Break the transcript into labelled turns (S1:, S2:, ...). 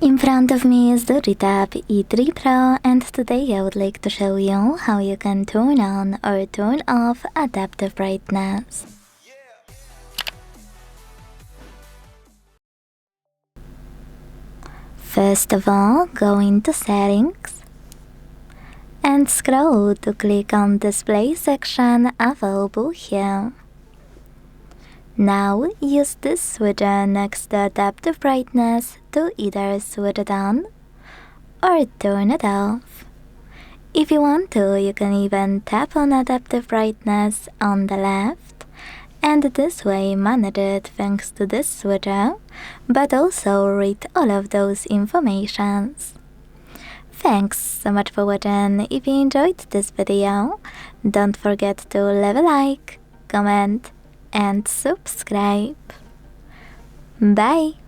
S1: In front of me is the DOOGEE Tab E3 Pro, and today I would like to show you how you can turn on or turn off adaptive brightness. First of all, go into Settings and scroll to click on Display section available here. Now use this switcher next to adaptive brightness to either switch it on or turn it off. If you want to, you can even tap on adaptive brightness on the left and this way manage it thanks to this switcher, but also read all of those informations. Thanks so much for watching. If you enjoyed this video, don't forget to leave a like, comment and subscribe. Bye!